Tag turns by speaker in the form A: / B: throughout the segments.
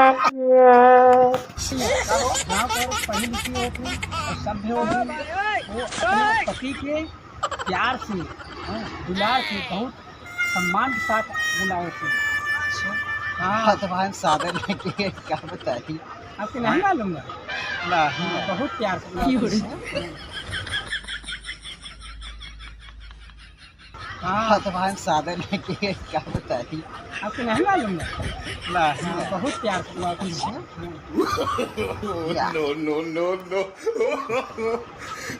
A: यहाँ पर पढ़ी लिखी होती और सभ्य होगी, वो अपने पति के प्यार से, दुलार से, बहुत सम्मान के साथ बुलाओ थे।
B: हाँ तो भाई सादर लेके क्या बताइए,
A: आपको नहीं मालूम है?
B: नहीं
A: बहुत प्यार से बुलाते हैं।
B: हाँ तो भाई सादर लेके क्या बताइए,
A: आपको नहीं मालूम है?
B: नहीं
A: बहुत प्यार से बुलाते हैं।
C: No, no, no, no.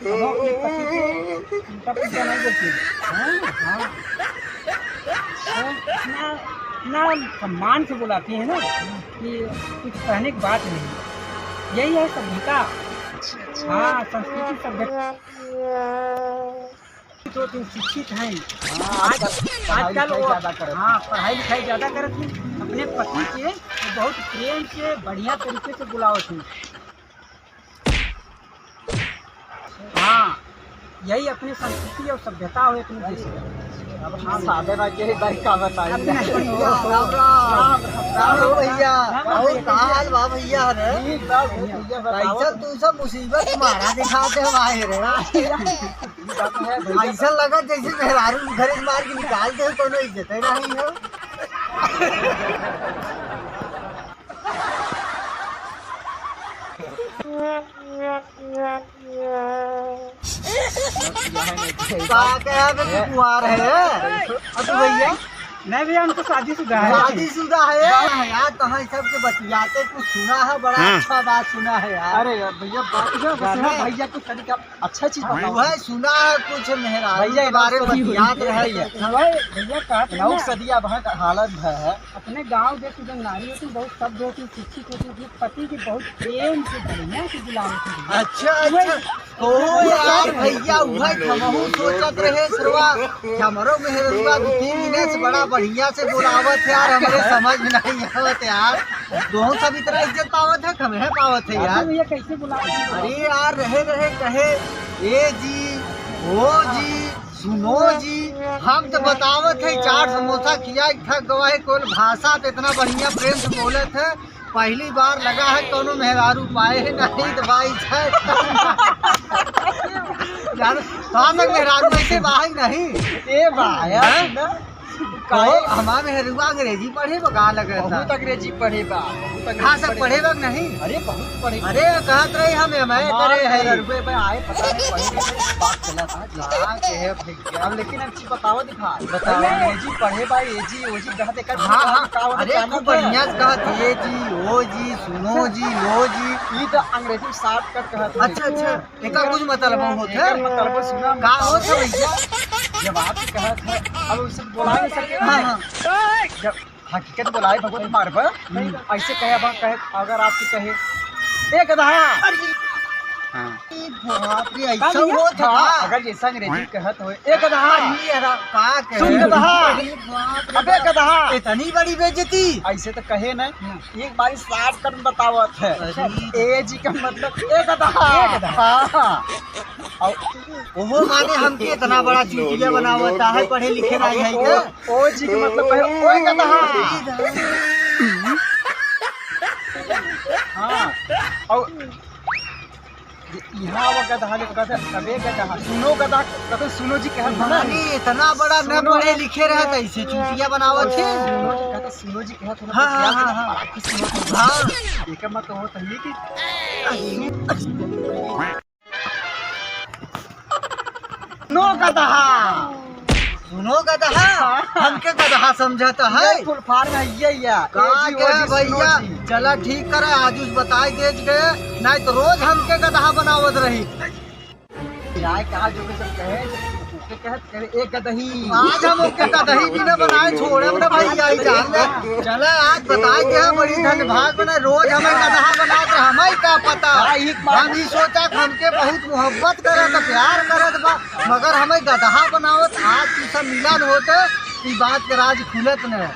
A: हम अपने पति को उनका पूजा नहीं करते। हाँ। इतना सम्मान से बुलाते हैं ना कि कुछ कहने की बात नहीं। यही है सभ्यता। हाँ, संस्कृति सभ्यता। तो तुम शिक्षित हैं। आजकल वो हाँ पढ़ाई लिखाई ज़्यादा करते हैं। अपने पति के तो बहुत प्रेम से बढ़िया तरीके से बुलाओ थे। हाँ, यही अपनी संस्कृति और सभ्यता हो अपने देश में।
B: हाँ सादर आके बारी का बताइए।
A: राम
B: राम भैया, और का हाल बा भैया रे? ऐसा तू सब मुसीबत तुम्हारा दिखाते हम आए रे। ऐसा लगा जैसे मेहरारू घरे मार के निकाल दे, कोनो इज्जत नहीं हो। कुआर है अब भैया?
A: नहीं भैया, उनको शादीशुदा है।
B: शादीशुदा है यार। कहाँ सबके बतियाते कुछ सुना है, बड़ा अच्छा बात सुना है यार।
A: अरे भैया भैया कुछ तरीका अच्छा चीज बताओ।
B: वह सुना है कुछ मेहरारू के बारे में बतियात रहे है।
A: भैया कहते हैं
B: सदिया बहुत हालत है।
A: अपने गांव देश की जो नारी होती है बहुत सभ्य होती है, शिक्षित होती है, अपने पति की बहुत प्रेम से बढ़िया से बुलावती है।
B: अच्छा ओ यार भैया, वह हमहू सोचत रहे सरवा हमरो मेहरुआ 2-3 दिन से बड़ा बढ़िया से बुलावत है यार। हमारे समझ में नहीं आवत यार। दोनों सब इतना इज्जत पावत है, हमें पावत है यार।
A: भैया कैसे बुलाते हैं?
B: अरे यार रहे रहे कहे ए जी, ओ जी, सुनो जी। हम तो बतावत है 4 समोसा खिया थक गवाए। कोई भाषा तो इतना बढ़िया प्रेम से बोलत है, पहली बार लगा है कोनो मेहरारू पाए है नहीं तो भाई यार तक मेहरारू ऐसे बाई नहीं ए भाई हमारे मेहरुआ अंग्रेजी पढ़े बगा लगे
A: बहुत अंग्रेजी पढ़े बा।
B: हाँ सब पढ़े बग नहीं।
A: अरे बहुत पढ़े।
B: अरे कहत रहे हम करे है
A: रुपए पे आए पता नहीं पढ़े बात चला था। अब लेकिन अच्छी बताओ दिखा
B: बताओ।
A: अंग्रेजी पढ़े बा, ए जी ओ जी कहते कर।
B: हाँ अरे खूब बढ़िया से कहत ए जी, ओ जी, सुनो जी, लो जी।
A: ये तो अंग्रेजी शॉर्टकट कहते।
B: अच्छा एक कुछ मतलब होते
A: मतलब सुना
B: का होत है भैया?
A: जब आप कहत है अब उसे बुला नहीं सकते।
B: हाँ
A: जब हकीकत बुलाए भगवत मार पर ऐसे कहे कहे अगर आपकी कहे एक गधा
B: ऐसा हो था।
A: अगर जैसा अंग्रेजी कहत हो एक गधा
B: का
A: सुन गधा, अबे गधा,
B: इतनी बड़ी बेइज्जती
A: ऐसे तो कहे न। एक बारी साफ कर बतावत है ए जी का मतलब एक गधा।
B: ओहो माने हमके इतना बड़ा चुटिया बनावता है, पढ़े लिखे नहीं है के।
A: ओ जी का मतलब कहे ओए गधा। हाँ और यहाँ वो गधा कहते अबे गधा, सुनो गधा कहते सुनो जी कहत ना।
B: इतना बड़ा न पढ़े लिखे रहे तो ऐसे चुटिया बनावत थे।
A: कहते सुनो जी कहत हो।
B: हाँ
A: एक मत हो तो ये कि नो गधा,
B: सुनो गधा, हमके गधा समझता है।
A: फुल फार में ये
B: भैया चला ठीक करे, आज उस बताए देज गए नहीं तो रोज हमके गधा बनावत रही।
A: किराए कहा जो सब कहे एक गदही।
B: आज हम उसके गदही भी न बनाए छोड़े ना भैया ही जान ले। चले आज बताए के बड़ी धन्यवाद बना, रोज हमें गधा बना के हमें का पता। हम ही सोचा हमके बहुत मोहब्बत करे तो प्यार करत बा, मगर हमें गधा बनावत। आज तू सब मिलन होते ई बात के राज खुलत न।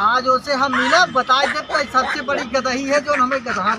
B: आज उसे हम मिला बताए दे सबसे बड़ी गदही है जो हमें गधा